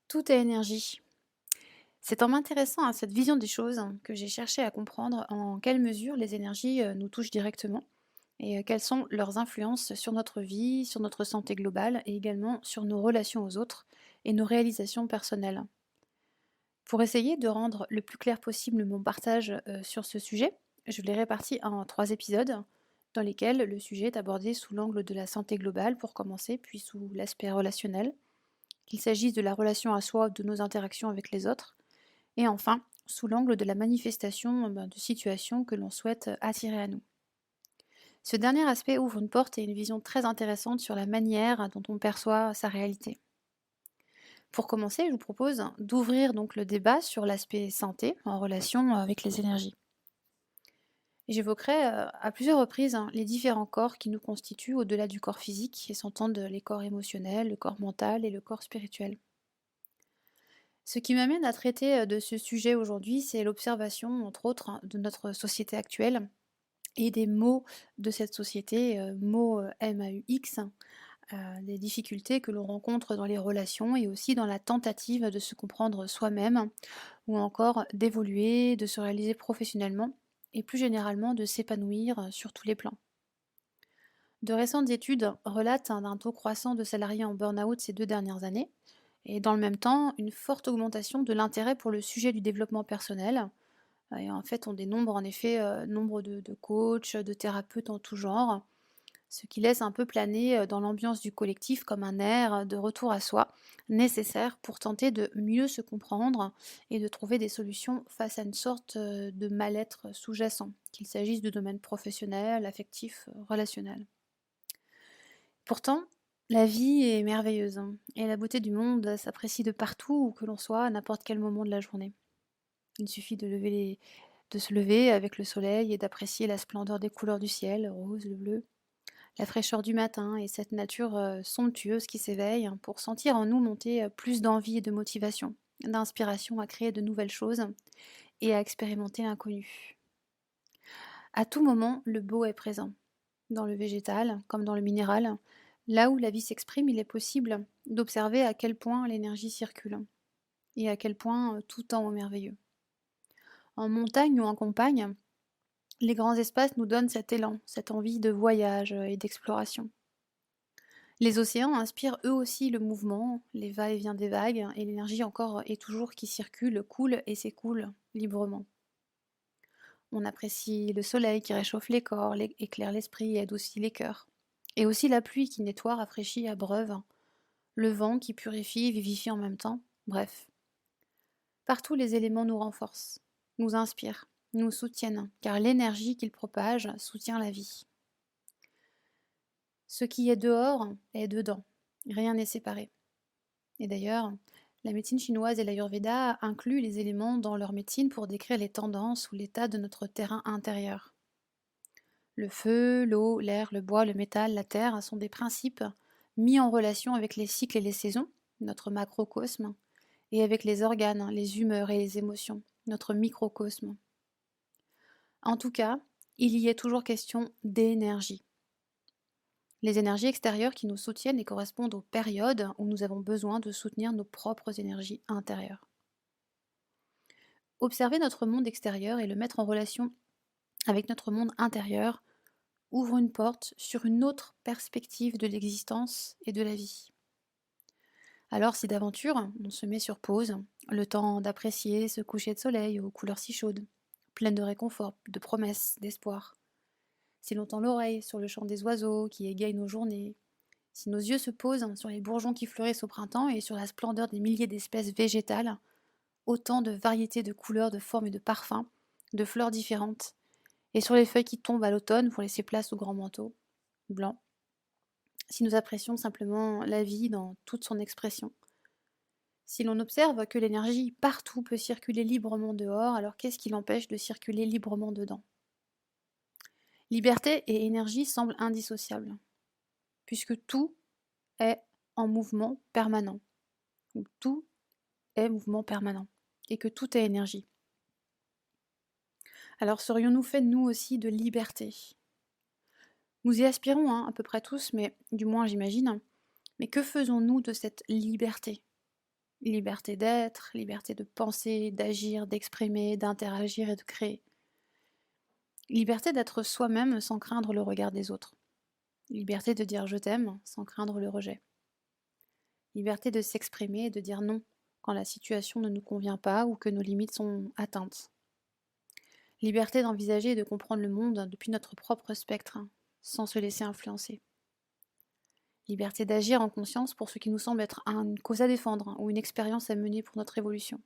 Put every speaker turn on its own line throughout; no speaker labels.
Tout est énergie. C'est en m'intéressant à cette vision des choses que j'ai cherché à comprendre en quelle mesure les énergies nous touchent directement et quelles sont leurs influences sur notre vie, sur notre santé globale et également sur nos relations aux autres et nos réalisations personnelles. Pour essayer de rendre le plus clair possible mon partage sur ce sujet, je l'ai réparti en 3 épisodes dans lesquels le sujet est abordé sous l'angle de la santé globale pour commencer, puis sous l'aspect relationnel, qu'il s'agisse de la relation à soi ou de nos interactions avec les autres. Et enfin, sous l'angle de la manifestation de situations que l'on souhaite attirer à nous. Ce dernier aspect ouvre une porte et une vision très intéressante sur la manière dont on perçoit sa réalité. Pour commencer, je vous propose d'ouvrir donc le débat sur l'aspect santé en relation avec les énergies. Et j'évoquerai à plusieurs reprises les différents corps qui nous constituent au-delà du corps physique et s'entendent les corps émotionnels, le corps mental et le corps spirituel. Ce qui m'amène à traiter de ce sujet aujourd'hui, c'est l'observation, entre autres, de notre société actuelle et des maux de cette société, maux MAUX, des difficultés que l'on rencontre dans les relations et aussi dans la tentative de se comprendre soi-même ou encore d'évoluer, de se réaliser professionnellement et plus généralement de s'épanouir sur tous les plans. De récentes études relatent un taux croissant de salariés en burn-out ces 2 dernières années et dans le même temps une forte augmentation de l'intérêt pour le sujet du développement personnel. Et en fait, on dénombre en effet nombre de coachs, de thérapeutes en tout genre, ce qui laisse un peu planer dans l'ambiance du collectif comme un air de retour à soi, nécessaire pour tenter de mieux se comprendre et de trouver des solutions face à une sorte de mal-être sous-jacent, qu'il s'agisse de domaine professionnel, affectif, relationnel. Pourtant, la vie est merveilleuse et la beauté du monde s'apprécie de partout où que l'on soit, à n'importe quel moment de la journée. Il suffit de se lever avec le soleil et d'apprécier la splendeur des couleurs du ciel, le rose, le bleu, la fraîcheur du matin et cette nature somptueuse qui s'éveille pour sentir en nous monter plus d'envie et de motivation, d'inspiration à créer de nouvelles choses et à expérimenter l'inconnu. À tout moment, le beau est présent, dans le végétal comme dans le minéral. Là où la vie s'exprime, il est possible d'observer à quel point l'énergie circule et à quel point tout tend au merveilleux. En montagne ou en campagne, les grands espaces nous donnent cet élan, cette envie de voyage et d'exploration. Les océans inspirent eux aussi le mouvement, les va-et-vient des vagues, et l'énergie encore et toujours qui circule, coule et s'écoule librement. On apprécie le soleil qui réchauffe les corps, éclaire l'esprit et adoucit les cœurs. Et aussi la pluie qui nettoie, rafraîchit, abreuve, le vent qui purifie, vivifie en même temps. Bref, partout les éléments nous renforcent, nous inspirent, nous soutiennent, car l'énergie qu'ils propagent soutient la vie. Ce qui est dehors est dedans, rien n'est séparé. Et d'ailleurs, la médecine chinoise et l'Ayurveda incluent les éléments dans leur médecine pour décrire les tendances ou l'état de notre terrain intérieur. Le feu, l'eau, l'air, le bois, le métal, la terre sont des principes mis en relation avec les cycles et les saisons, notre macrocosme, et avec les organes, les humeurs et les émotions, notre microcosme. En tout cas, il y est toujours question d'énergie. Les énergies extérieures qui nous soutiennent et correspondent aux périodes où nous avons besoin de soutenir nos propres énergies intérieures. Observer notre monde extérieur et le mettre en relation avec notre monde intérieur ouvre une porte sur une autre perspective de l'existence et de la vie. Alors si d'aventure, on se met sur pause, le temps d'apprécier ce coucher de soleil aux couleurs si chaudes, pleines de réconfort, de promesses, d'espoir. Si l'on tend l'oreille sur le chant des oiseaux qui égayent nos journées, si nos yeux se posent sur les bourgeons qui fleurissent au printemps et sur la splendeur des milliers d'espèces végétales, autant de variétés de couleurs, de formes et de parfums, de fleurs différentes, et sur les feuilles qui tombent à l'automne pour laisser place au grand manteau blanc, si nous apprécions simplement la vie dans toute son expression. Si l'on observe que l'énergie partout peut circuler librement dehors, alors qu'est-ce qui l'empêche de circuler librement dedans? Liberté et énergie semblent indissociables, puisque tout est en mouvement permanent. Donc, tout est mouvement permanent, et que tout est énergie. Alors serions-nous faits, nous aussi, de liberté? Nous y aspirons, à peu près tous, mais du moins j'imagine. Mais que faisons-nous de cette liberté? Liberté d'être, liberté de penser, d'agir, d'exprimer, d'interagir et de créer. Liberté d'être soi-même sans craindre le regard des autres. Liberté de dire je t'aime sans craindre le rejet. Liberté de s'exprimer et de dire non quand la situation ne nous convient pas ou que nos limites sont atteintes. Liberté d'envisager et de comprendre le monde depuis notre propre spectre, sans se laisser influencer. Liberté d'agir en conscience pour ce qui nous semble être une cause à défendre ou une expérience à mener pour notre évolution.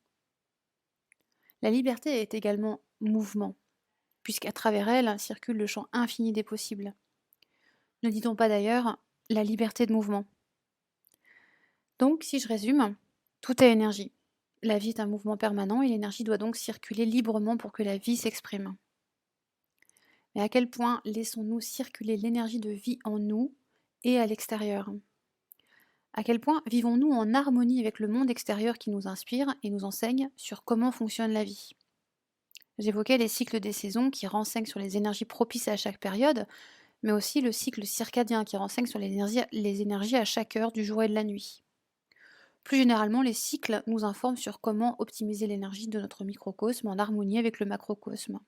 La liberté est également mouvement, puisqu'à travers elle circule le champ infini des possibles. Ne dit-on pas d'ailleurs la liberté de mouvement? Donc, si je résume, tout est énergie. La vie est un mouvement permanent et l'énergie doit donc circuler librement pour que la vie s'exprime. Mais à quel point laissons-nous circuler l'énergie de vie en nous et à l'extérieur? À quel point vivons-nous en harmonie avec le monde extérieur qui nous inspire et nous enseigne sur comment fonctionne la vie? J'évoquais les cycles des saisons qui renseignent sur les énergies propices à chaque période, mais aussi le cycle circadien qui renseigne sur les énergies à chaque heure du jour et de la nuit. Plus généralement, les cycles nous informent sur comment optimiser l'énergie de notre microcosme en harmonie avec le macrocosme.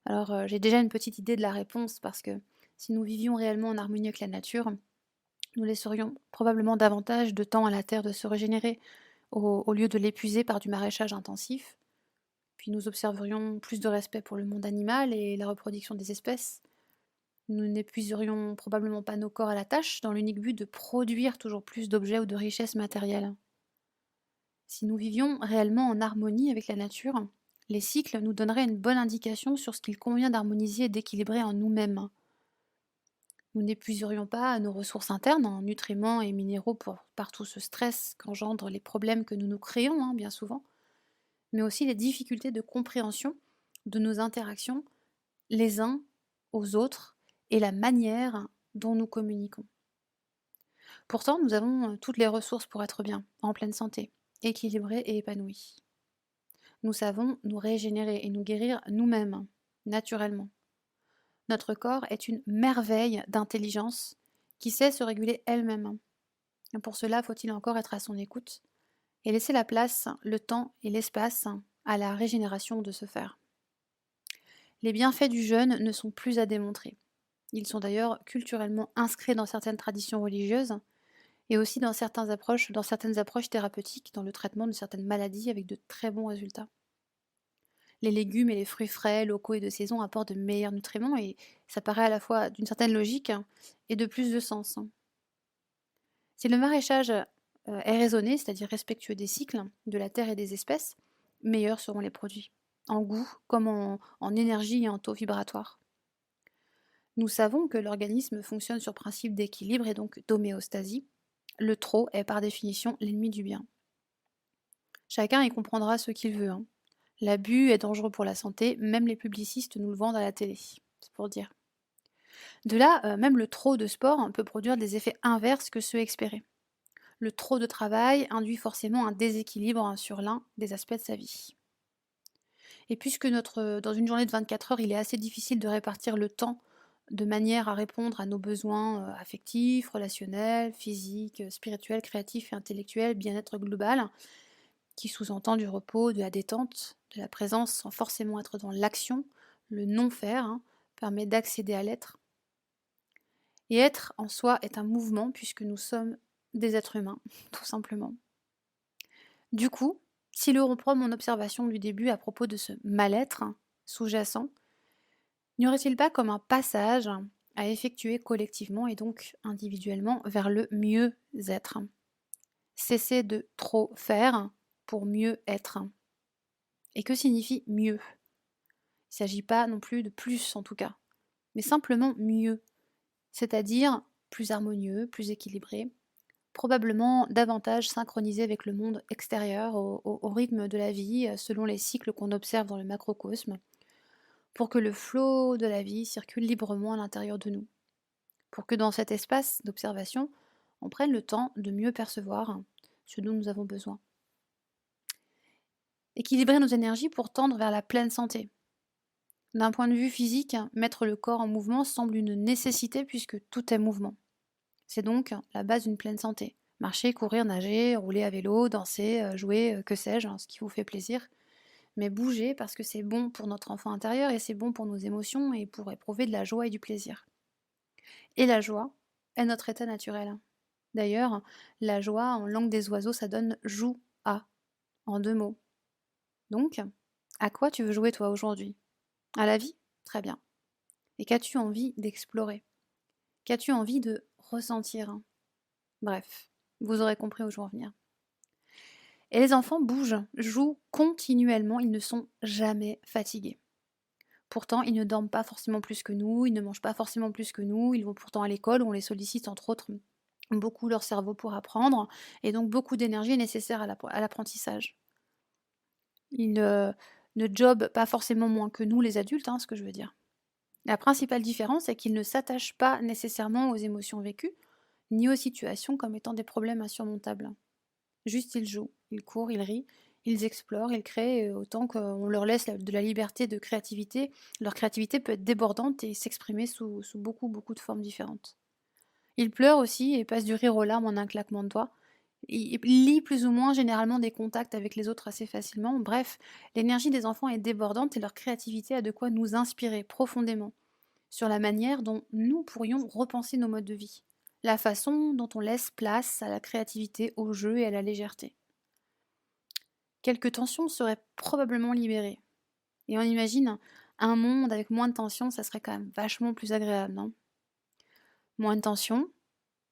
Alors, j'ai déjà une petite idée de la réponse parce que si nous vivions réellement en harmonie avec la nature, nous laisserions probablement davantage de temps à la Terre de se régénérer, au lieu de l'épuiser par du maraîchage intensif. Puis nous observerions plus de respect pour le monde animal et la reproduction des espèces. Nous n'épuiserions probablement pas nos corps à la tâche dans l'unique but de produire toujours plus d'objets ou de richesses matérielles. Si nous vivions réellement en harmonie avec la nature, les cycles nous donneraient une bonne indication sur ce qu'il convient d'harmoniser et d'équilibrer en nous-mêmes. Nous n'épuiserions pas nos ressources internes en nutriments et minéraux par tout ce stress qu'engendrent les problèmes que nous nous créons, bien souvent, mais aussi les difficultés de compréhension de nos interactions les uns aux autres et la manière dont nous communiquons. Pourtant, nous avons toutes les ressources pour être bien, en pleine santé, équilibrés et épanouis. Nous savons nous régénérer et nous guérir nous-mêmes, naturellement. Notre corps est une merveille d'intelligence qui sait se réguler elle-même. Pour cela, faut-il encore être à son écoute et laisser la place, le temps et l'espace à la régénération de se faire. Les bienfaits du jeûne ne sont plus à démontrer. Ils sont d'ailleurs culturellement inscrits dans certaines traditions religieuses et aussi dans certaines approches thérapeutiques dans le traitement de certaines maladies avec de très bons résultats. Les légumes et les fruits frais, locaux et de saison apportent de meilleurs nutriments et ça paraît à la fois d'une certaine logique et de plus de sens. Si le maraîchage est raisonné, c'est-à-dire respectueux des cycles de la terre et des espèces, meilleurs seront les produits, en goût comme en énergie et en taux vibratoire. Nous savons que l'organisme fonctionne sur principe d'équilibre et donc d'homéostasie. Le trop est par définition l'ennemi du bien. Chacun y comprendra ce qu'il veut. L'abus est dangereux pour la santé, même les publicistes nous le vendent à la télé, c'est pour dire. De là, même le trop de sport peut produire des effets inverses que ceux espérés. Le trop de travail induit forcément un déséquilibre sur l'un des aspects de sa vie. Et puisque dans une journée de 24 heures, il est assez difficile de répartir le temps de manière à répondre à nos besoins affectifs, relationnels, physiques, spirituels, créatifs et intellectuels, bien-être global, qui sous-entend du repos, de la détente, de la présence sans forcément être dans l'action, le non-faire, permet d'accéder à l'être. Et être en soi est un mouvement puisque nous sommes des êtres humains, tout simplement. Du coup, si l'on reprend mon observation du début à propos de ce mal-être sous-jacent, n'y aurait-il pas comme un passage à effectuer collectivement et donc individuellement vers le mieux-être? Cesser de trop faire pour mieux être. Et que signifie mieux? Il ne s'agit pas non plus de plus en tout cas, mais simplement mieux, c'est-à-dire plus harmonieux, plus équilibré, probablement davantage synchronisé avec le monde extérieur, au rythme de la vie, selon les cycles qu'on observe dans le macrocosme, pour que le flot de la vie circule librement à l'intérieur de nous, pour que dans cet espace d'observation, on prenne le temps de mieux percevoir ce dont nous avons besoin. Équilibrer nos énergies pour tendre vers la pleine santé. D'un point de vue physique, mettre le corps en mouvement semble une nécessité puisque tout est mouvement. C'est donc la base d'une pleine santé. Marcher, courir, nager, rouler à vélo, danser, jouer, que sais-je, hein, ce qui vous fait plaisir. Mais bouger parce que c'est bon pour notre enfant intérieur et c'est bon pour nos émotions et pour éprouver de la joie et du plaisir. Et la joie est notre état naturel. D'ailleurs, la joie en langue des oiseaux, ça donne joue-à en 2 mots. Donc, à quoi tu veux jouer toi aujourd'hui? À la vie? Très bien. Et qu'as-tu envie d'explorer? Qu'as-tu envie de ressentir? Bref, vous aurez compris où je veux en venir. Et les enfants bougent, jouent continuellement, ils ne sont jamais fatigués. Pourtant, ils ne dorment pas forcément plus que nous, ils ne mangent pas forcément plus que nous, ils vont pourtant à l'école où on les sollicite entre autres beaucoup leur cerveau pour apprendre, et donc beaucoup d'énergie est nécessaire à l'apprentissage. Ils ne jobent pas forcément moins que nous les adultes, hein, ce que je veux dire. La principale différence, c'est qu'ils ne s'attachent pas nécessairement aux émotions vécues, ni aux situations comme étant des problèmes insurmontables. Juste ils jouent, ils courent, ils rient, ils explorent, ils créent, autant qu'on leur laisse de la liberté de créativité. Leur créativité peut être débordante et s'exprimer sous beaucoup, beaucoup de formes différentes. Ils pleurent aussi et passent du rire aux larmes en un claquement de doigts. Ils lient plus ou moins généralement des contacts avec les autres assez facilement. Bref, l'énergie des enfants est débordante et leur créativité a de quoi nous inspirer profondément sur la manière dont nous pourrions repenser nos modes de vie, la façon dont on laisse place à la créativité, au jeu et à la légèreté. Quelques tensions seraient probablement libérées. Et on imagine un monde avec moins de tensions, ça serait quand même vachement plus agréable, non? Moins de tensions,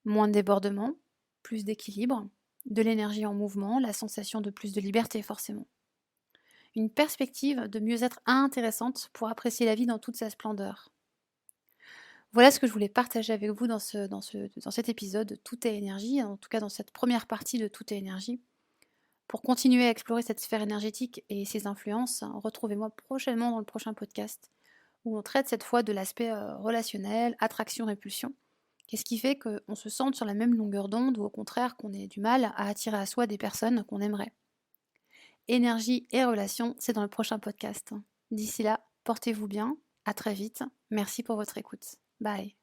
moins de débordements, plus d'équilibre, de l'énergie en mouvement, la sensation de plus de liberté forcément. Une perspective de mieux-être intéressante pour apprécier la vie dans toute sa splendeur. Voilà ce que je voulais partager avec vous dans cet épisode de Tout est énergie, en tout cas dans cette première partie de Tout est énergie. Pour continuer à explorer cette sphère énergétique et ses influences, retrouvez-moi prochainement dans le prochain podcast où on traite cette fois de l'aspect relationnel, attraction-répulsion. Qu'est-ce qui fait qu'on se sente sur la même longueur d'onde ou au contraire qu'on ait du mal à attirer à soi des personnes qu'on aimerait. Énergie et relations, c'est dans le prochain podcast. D'ici là, portez-vous bien, à très vite, merci pour votre écoute. Bye.